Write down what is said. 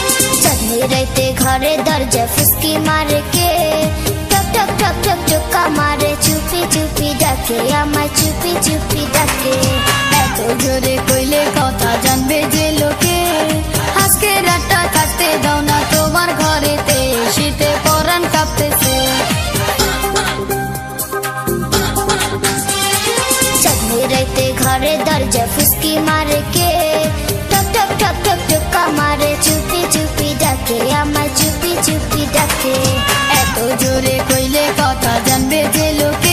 रहते घरे दरजा फुसकी मार के टक टक टक टक टक्का मारे चुपी चुपी डाके आमाय चुपी चुपी डाके এত জোরে কইলে কথা জানবে যে লোকে আজকে রাতটা কাটতে দাও না তোমার ঘরেতে শীতে পরাণ কাঁপতেছে चाँदनी रहते घरे दरजा फुसकी मार के टक टक टक टक टक्का मारे चुपी चुपी डाके आमाय चुपी चुपी डाके এত জোরে কইলে কথা জানবে যে লোকে